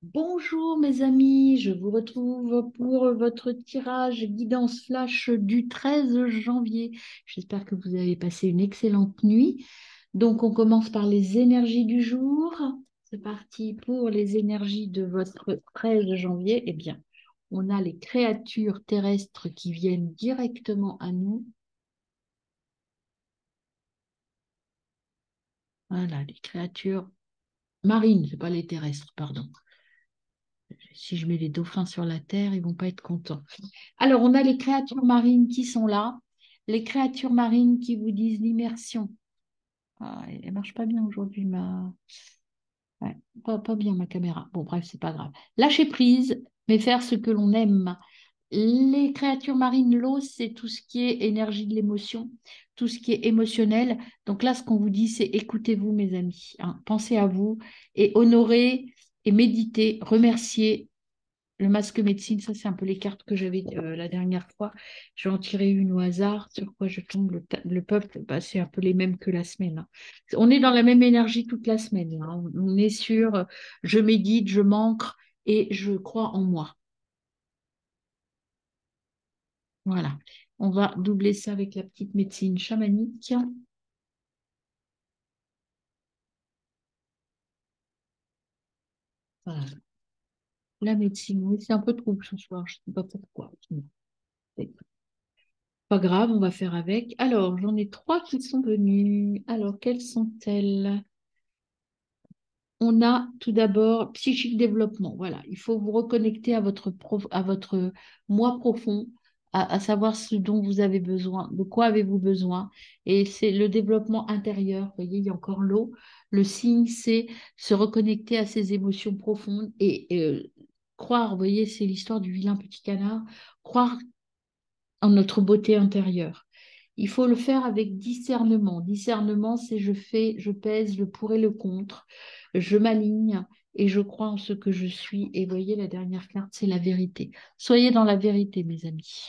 Bonjour mes amis, je vous retrouve pour votre tirage guidance flash du 13 janvier. J'espère que vous avez passé une excellente nuit. Donc on commence par les énergies du jour. C'est parti pour les énergies de votre 13 janvier. Eh bien, on a les créatures terrestres qui viennent directement à nous. Voilà, les créatures marines, c'est pas les terrestres, pardon. Si je mets les dauphins sur la terre, ils vont pas être contents. Alors, on a les créatures marines qui sont là, les créatures marines qui vous disent l'immersion. Ah, elle ne marche pas bien aujourd'hui, ouais, pas bien ma caméra. Bon, bref, c'est pas grave. Lâcher prise, mais faire ce que l'on aime. Les créatures marines, l'eau, c'est tout ce qui est énergie de l'émotion, tout ce qui est émotionnel. Donc là, ce qu'on vous dit, c'est écoutez-vous, mes amis, hein. Pensez à vous et honorez et méditez, remerciez le masque médecine. Ça, c'est un peu les cartes que j'avais la dernière fois. Je vais en tirer une au hasard. Sur quoi je tombe le peuple, bah, c'est un peu les mêmes que la semaine, hein. On est dans la même énergie toute la semaine, là, hein. On est sur je médite, je m'ancre et je crois en moi. Voilà. On va doubler ça avec la petite médecine chamanique. Voilà. La médecine, oui, c'est un peu trouble ce soir. Je ne sais pas pourquoi. C'est pas grave, on va faire avec. Alors, j'en ai trois qui sont venus. Alors, quelles sont-elles? On a tout d'abord psychique développement. Voilà, il faut vous reconnecter à votre moi profond, à savoir ce dont vous avez besoin, de quoi avez-vous besoin. Et c'est le développement intérieur. Vous voyez, il y a encore l'eau. Le signe, c'est se reconnecter à ses émotions profondes et croire, vous voyez, c'est l'histoire du vilain petit canard, croire en notre beauté intérieure. Il faut le faire avec discernement. Discernement, c'est je fais, je pèse le pour et le contre, je m'aligne et je crois en ce que je suis. Et voyez, la dernière carte, c'est la vérité. Soyez dans la vérité, mes amis.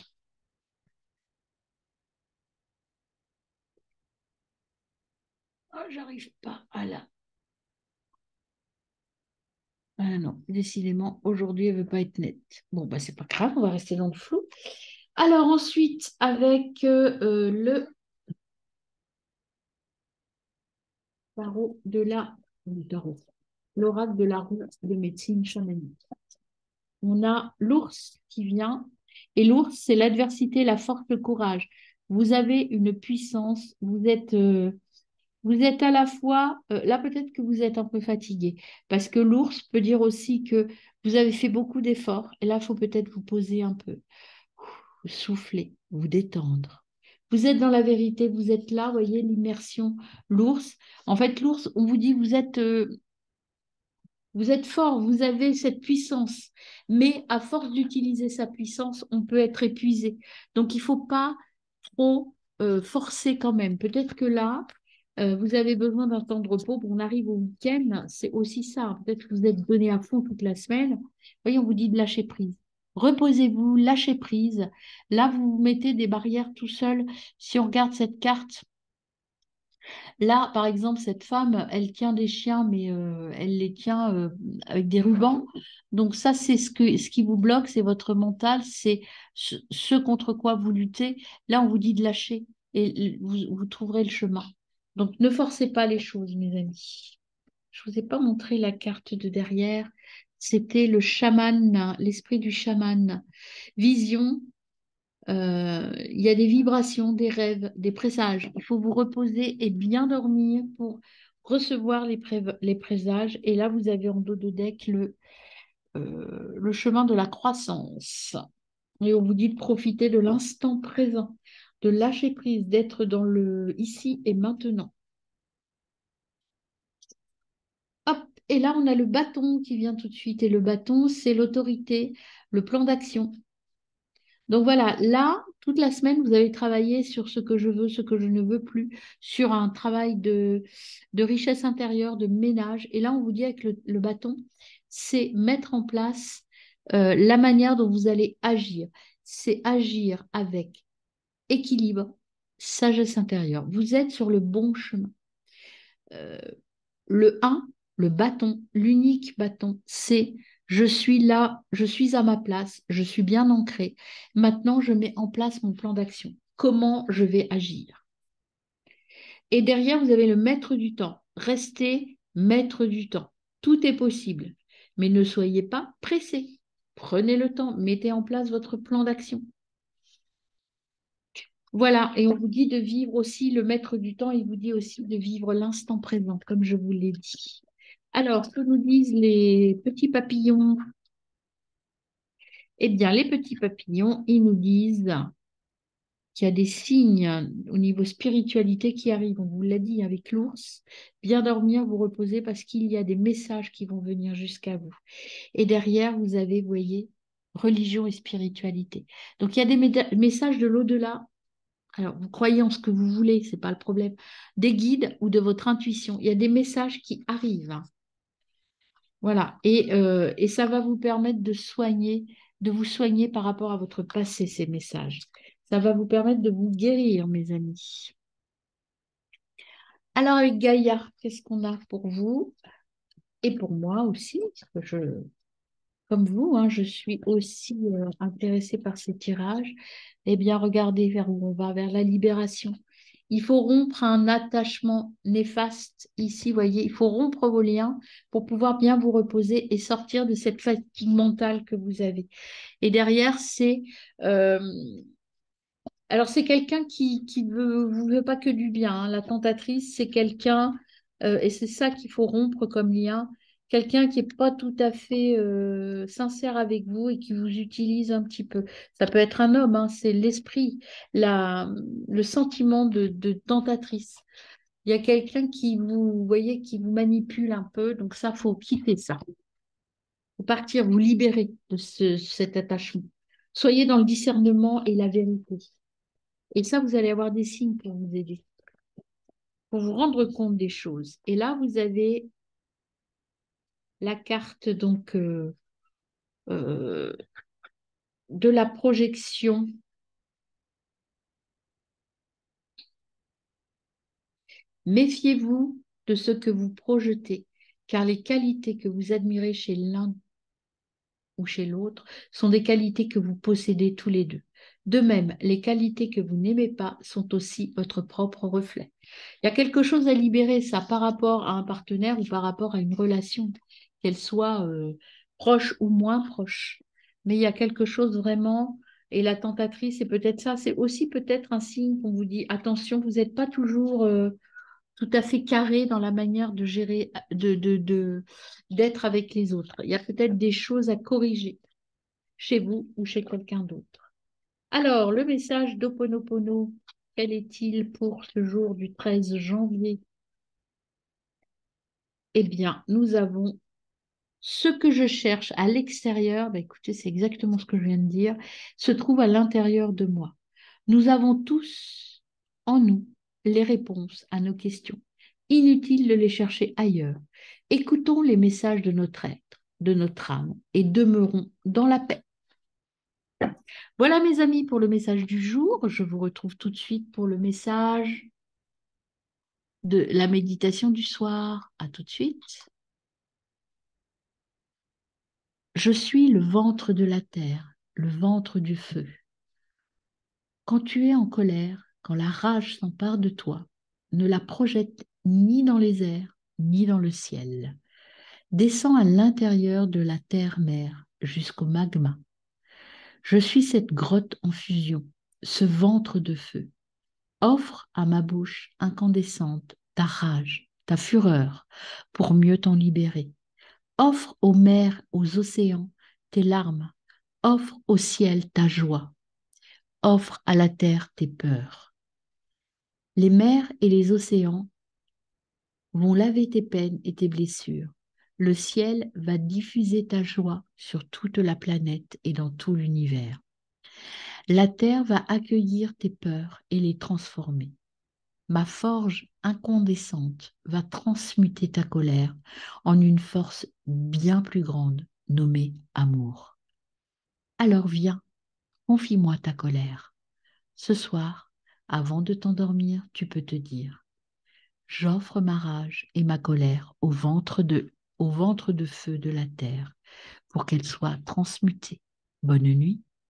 Oh, j'arrive pas à la... Ah non, décidément, aujourd'hui, elle ne veut pas être nette. Bon, bah, c'est pas grave, on va rester dans le flou. Alors ensuite, avec le tarot de la... le tarot, l'oracle de la roue de médecine chamanique. On a l'ours qui vient, et l'ours, c'est l'adversité, la force, le courage. Vous avez une puissance, vous êtes à la fois, là peut-être que vous êtes un peu fatigué, parce que l'ours peut dire aussi que vous avez fait beaucoup d'efforts, et là, il faut peut-être vous poser un peu, souffler, vous détendre. Vous êtes dans la vérité, vous êtes là, voyez l'immersion, l'ours. En fait, l'ours, on vous dit, vous êtes fort, vous avez cette puissance, mais à force d'utiliser sa puissance, on peut être épuisé. Donc, il ne faut pas trop forcer quand même. Peut-être que là, vous avez besoin d'un temps de repos. Bon, on arrive au week-end, c'est aussi ça. Peut-être que vous êtes donné à fond toute la semaine. Voyez, on vous dit de lâcher prise. Reposez-vous, lâchez prise. Là, vous vous mettez des barrières tout seul. Si on regarde cette carte, là, par exemple, cette femme, elle tient des chiens, mais elle les tient avec des rubans. Donc ça, c'est ce qui vous bloque, c'est votre mental, c'est ce contre quoi vous luttez. Là, on vous dit de lâcher et vous trouverez le chemin. Donc ne forcez pas les choses, mes amis. Je ne vous ai pas montré la carte de derrière. C'était le chaman, l'esprit du chaman. Vision, il y a des vibrations, des rêves, des présages. Il faut vous reposer et bien dormir pour recevoir les présages. Et là, vous avez en dos de deck le chemin de la croissance. Et on vous dit de profiter de l'instant présent, de lâcher prise, d'être dans le ici et maintenant. Hop, et là, on a le bâton qui vient tout de suite. Et le bâton, c'est l'autorité, le plan d'action. Donc voilà, là, toute la semaine, vous avez travaillé sur ce que je veux, ce que je ne veux plus, sur un travail de richesse intérieure, de ménage. Et là, on vous dit avec le bâton, c'est mettre en place la manière dont vous allez agir. C'est agir avec équilibre, sagesse intérieure. Vous êtes sur le bon chemin. Euh, le un, le bâton, l'unique bâton, c'est Je suis là, je suis à ma place, je suis bien ancrée. Maintenant, je mets en place mon plan d'action. Comment je vais agir? Et derrière, vous avez le maître du temps. Restez maître du temps. Tout est possible, mais ne soyez pas pressé. Prenez le temps, mettez en place votre plan d'action. Voilà, et on vous dit de vivre aussi, le maître du temps, il vous dit aussi de vivre l'instant présent, comme je vous l'ai dit. Alors, que nous disent les petits papillons? Eh bien, les petits papillons, ils nous disent qu'il y a des signes au niveau spiritualité qui arrivent. On vous l'a dit avec l'ours. Bien dormir, vous reposer parce qu'il y a des messages qui vont venir jusqu'à vous. Et derrière, vous avez, vous voyez, religion et spiritualité. Donc, il y a des messages de l'au-delà. Alors, vous croyez en ce que vous voulez, ce n'est pas le problème. Des guides ou de votre intuition. Il y a des messages qui arrivent. Voilà. Et ça va vous permettre de vous soigner par rapport à votre passé, ces messages. Ça va vous permettre de vous guérir, mes amis. Alors, avec Gaïa, qu'est-ce qu'on a pour vous? Et pour moi aussi, parce que comme vous, hein, je suis aussi intéressée par ces tirages. Eh bien, regardez vers où on va, vers la libération. Il faut rompre un attachement néfaste ici, voyez, il faut rompre vos liens pour pouvoir bien vous reposer et sortir de cette fatigue mentale que vous avez. Et derrière, euh, alors, c'est quelqu'un qui vous veut pas que du bien, hein. La tentatrice, c'est quelqu'un, et c'est ça qu'il faut rompre comme lien, quelqu'un qui n'est pas tout à fait sincère avec vous et qui vous utilise un petit peu. Ça peut être un homme, hein, c'est l'esprit, le sentiment de tentatrice. Il y a quelqu'un qui vous voyez, qui vous manipule un peu, donc ça, faut quitter ça. Faut partir, vous libérer de cet attachement. Soyez dans le discernement et la vérité. Et ça, vous allez avoir des signes pour vous aider, pour vous rendre compte des choses. Et là, vous avez la carte donc euh, de la projection. Méfiez-vous de ce que vous projetez, car les qualités que vous admirez chez l'un ou chez l'autre sont des qualités que vous possédez tous les deux. De même, les qualités que vous n'aimez pas sont aussi votre propre reflet. Il y a quelque chose à libérer, ça, par rapport à un partenaire ou par rapport à une relation, qu'elle soit proche ou moins proche. Mais il y a quelque chose vraiment, et la tentatrice, c'est peut-être ça, c'est aussi peut-être un signe qu'on vous dit, attention, vous n'êtes pas toujours tout à fait carré dans la manière de gérer, d'être avec les autres. Il y a peut-être des choses à corriger chez vous ou chez quelqu'un d'autre. Alors, le message d'Ho'oponopono, quel est-il pour ce jour du 13 janvier? Eh bien, nous avons ce que je cherche à l'extérieur, bah, écoutez, c'est exactement ce que je viens de dire, se trouve à l'intérieur de moi. Nous avons tous en nous les réponses à nos questions. Inutile de les chercher ailleurs. Écoutons les messages de notre être, de notre âme, et demeurons dans la paix. Voilà mes amis pour le message du jour. Je vous retrouve tout de suite pour le message de la méditation du soir. À tout de suite. Je suis le ventre de la terre, le ventre du feu. Quand tu es en colère, quand la rage s'empare de toi, ne la projette ni dans les airs, ni dans le ciel. Descends à l'intérieur de la terre-mère jusqu'au magma. Je suis cette grotte en fusion, ce ventre de feu. Offre à ma bouche incandescente ta rage, ta fureur, pour mieux t'en libérer. Offre aux mers, aux océans, tes larmes. Offre au ciel ta joie. Offre à la terre tes peurs. Les mers et les océans vont laver tes peines et tes blessures. Le ciel va diffuser ta joie sur toute la planète et dans tout l'univers. La terre va accueillir tes peurs et les transformer. Ma forge incandescente va transmuter ta colère en une force bien plus grande, nommée amour. Alors viens, confie-moi ta colère. Ce soir, avant de t'endormir, tu peux te dire: j'offre ma rage et ma colère au ventre de feu de la terre pour qu'elle soit transmutée. Bonne nuit.